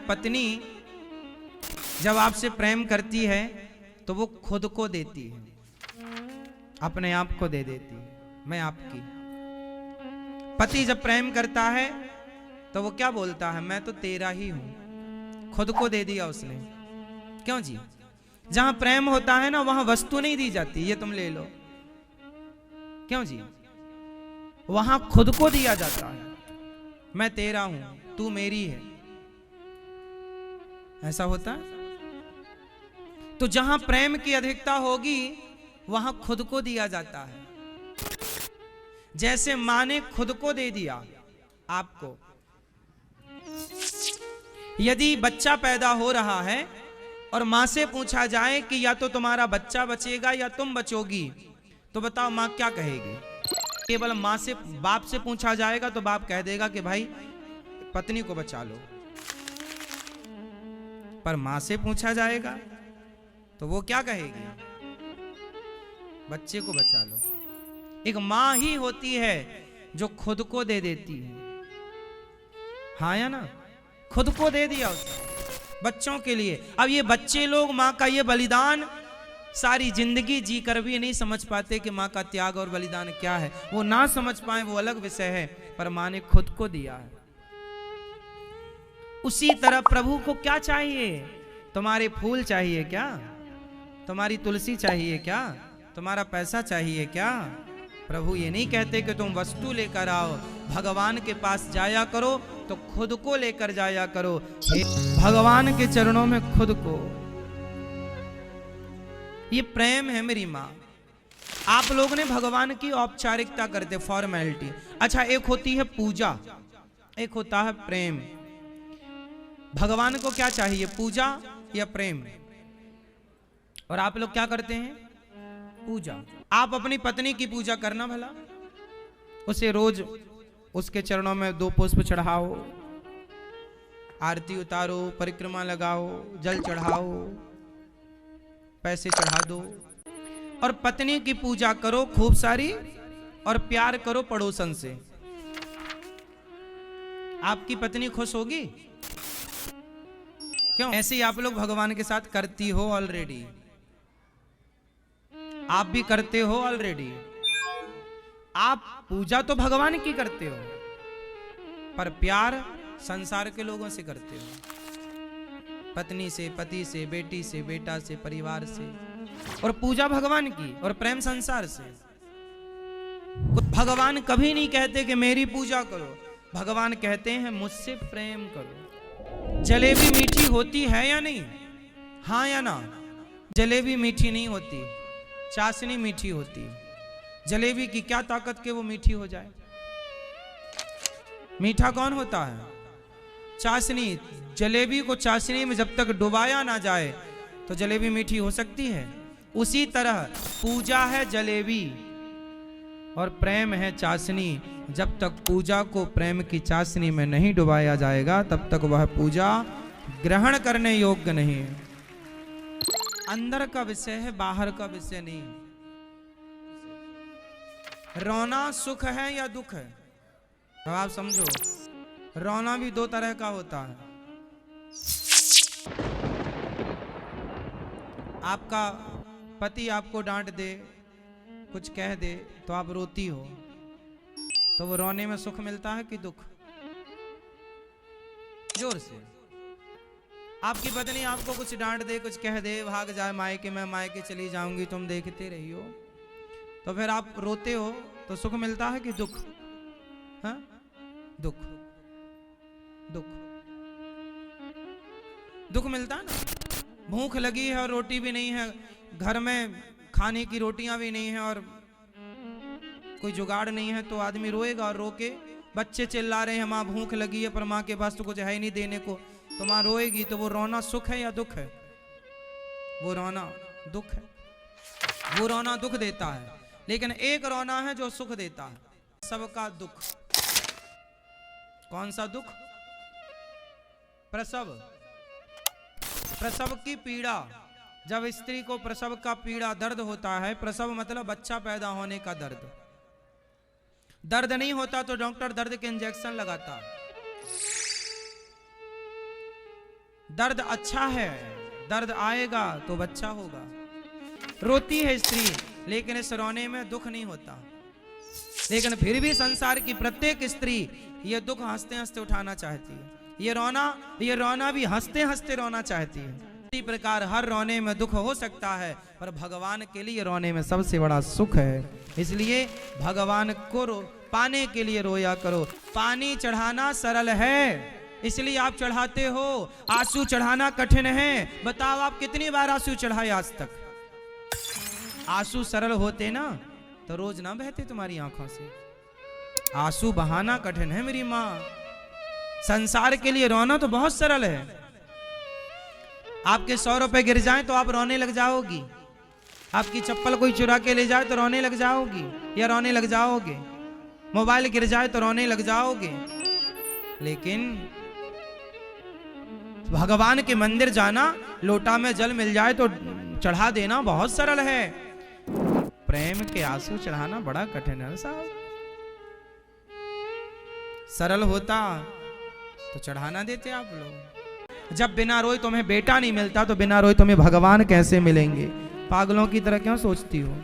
पत्नी जब आपसे प्रेम करती है तो वो खुद को देती है, अपने आप को दे देती है, मैं आपकी। पति जब प्रेम करता है तो वो क्या बोलता है, मैं तो तेरा ही हूं, खुद को दे दिया उसने। क्यों जी? जहां प्रेम होता है ना वहां वस्तु नहीं दी जाती, ये तुम ले लो। क्यों जी? वहां खुद को दिया जाता है, मैं तेरा हूं, तू मेरी है। ऐसा होता है। तो जहां प्रेम की अधिकता होगी वहां खुद को दिया जाता है। जैसे मां ने खुद को दे दिया आपको। यदि बच्चा पैदा हो रहा है और मां से पूछा जाए कि या तो तुम्हारा बच्चा बचेगा या तुम बचोगी, तो बताओ मां क्या कहेगी? केवल मां से, बाप से पूछा जाएगा तो बाप कह देगा कि भाई पत्नी को बचा लो। पर मां से पूछा जाएगा तो वो क्या कहेगी? बच्चे को बचा लो। एक मां ही होती है जो खुद को दे देती है। हाँ या ना? खुद को दे दिया उसने बच्चों के लिए। अब ये बच्चे लोग मां का ये बलिदान सारी जिंदगी जी कर भी नहीं समझ पाते कि मां का त्याग और बलिदान क्या है। वो ना समझ पाए वो अलग विषय है, पर मां ने खुद को दिया है। उसी तरह प्रभु को क्या चाहिए? तुम्हारे फूल चाहिए क्या? तुम्हारी तुलसी चाहिए क्या? तुम्हारा पैसा चाहिए क्या? प्रभु ये नहीं कहते कि तुम वस्तु लेकर आओ, भगवान के पास जाया करो तो खुद को लेकर जाया करो। भगवान के चरणों में खुद को। ये प्रेम है मेरी मां। आप लोग ने भगवान की औपचारिकता करते, फॉर्मेलिटी। अच्छा, एक होती है पूजा, एक होता है प्रेम। भगवान को क्या चाहिए, पूजा या प्रेम? और आप लोग क्या करते हैं? पूजा। आप अपनी पत्नी की पूजा करना भला, उसे रोज उसके चरणों में 2 पुष्प चढ़ाओ, आरती उतारो, परिक्रमा लगाओ, जल चढ़ाओ, पैसे चढ़ा दो। और पत्नी की पूजा करो खूब सारी, और प्यार करो पड़ोसन से। आपकी पत्नी खुश होगी? क्यों? ऐसे ही आप लोग भगवान के साथ करती हो ऑलरेडी, आप भी करते हो ऑलरेडी। आप पूजा तो भगवान की करते हो, पर प्यार संसार के लोगों से करते हो, पत्नी से, पति से, बेटी से, बेटा से, परिवार से। और पूजा भगवान की और प्रेम संसार से। भगवान कभी नहीं कहते कि मेरी पूजा करो, भगवान कहते हैं मुझसे प्रेम करो। जलेबी मीठी होती है या नहीं? हाँ या ना? जलेबी मीठी नहीं होती, चाशनी मीठी होती। जलेबी की क्या ताकत के वो मीठी हो जाए? मीठा कौन होता है? चाशनी। जलेबी को चाशनी में जब तक डुबाया ना जाए तो जलेबी मीठी हो सकती है? उसी तरह पूजा है जलेबी और प्रेम है चाशनी। जब तक पूजा को प्रेम की चाशनी में नहीं डुबाया जाएगा तब तक वह पूजा ग्रहण करने योग्य नहीं है। अंदर का विषय है, बाहर का विषय नहीं। रोना सुख है या दुख है? तो आप समझो, रोना भी 2 तरह का होता है। आपका पति आपको डांट दे, कुछ कह दे तो आप रोती हो, तो वो रोने में सुख मिलता है कि दुख? जोर से। आपकी पत्नी आपको कुछ डांट दे, कुछ कह दे, भाग जाए मायके, मैं मायके चली जाऊंगी, तुम देखते रही हो, तो फिर आप रोते हो तो सुख मिलता है कि दुख? हाँ? दुख। दुख। दुख मिलता है ना। भूख लगी है और रोटी भी नहीं है, घर में खाने की रोटियां भी नहीं है और कोई जुगाड़ नहीं है, तो आदमी रोएगा। और रो के बच्चे चिल्ला रहे हैं माँ भूख लगी है, पर माँ के पास तो कुछ है ही नहीं देने को, तो माँ रोएगी। तो वो रोना सुख है या दुख है? वो रोना दुख है। वो रोना दुख देता है। लेकिन एक रोना है जो सुख देता है, सबका दुख। कौन सा दुख? प्रसव। प्रसव की पीड़ा। जब स्त्री को प्रसव का पीड़ा दर्द होता है, प्रसव मतलब बच्चा पैदा होने का दर्द। दर्द नहीं होता तो डॉक्टर दर्द के इंजेक्शन लगाता। दर्द अच्छा है, दर्द आएगा तो बच्चा होगा। रोती है स्त्री, लेकिन इस रोने में दुख नहीं होता। लेकिन फिर भी संसार की प्रत्येक स्त्री ये दुख हंसते हंसते उठाना चाहती है। ये रोना भी हंसते हंसते रोना चाहती है। इसी प्रकार हर रोने में दुख हो सकता है, पर भगवान के लिए रोने में सबसे बड़ा सुख है। इसलिए भगवान को पाने के लिए रोया करो। पानी चढ़ाना सरल है, इसलिए आप चढ़ाते हो। आंसू चढ़ाना कठिन है। बताओ आप कितनी बार आंसू चढ़ाए आज तक? आंसू सरल होते ना तो रोज ना बहते तुम्हारी आंखों से। आंसू बहाना कठिन है मेरी माँ। संसार के लिए रोना तो बहुत सरल है। आपके 100 रुपए गिर जाएं तो आप रोने लग जाओगी। आपकी चप्पल कोई चुरा के ले जाए तो रोने लग जाओगी या रोने लग जाओगे। मोबाइल गिर जाए तो रोने लग जाओगे। लेकिन भगवान के मंदिर जाना, लोटा में जल मिल जाए तो चढ़ा देना बहुत सरल है। प्रेम के आंसू चढ़ाना बड़ा कठिन है साहब। सरल होता तो चढ़ाना देते आप लोग। जब बिना रोए तुम्हें बेटा नहीं मिलता तो बिना रोए तुम्हें भगवान कैसे मिलेंगे? पागलों की तरह क्यों सोचती हो?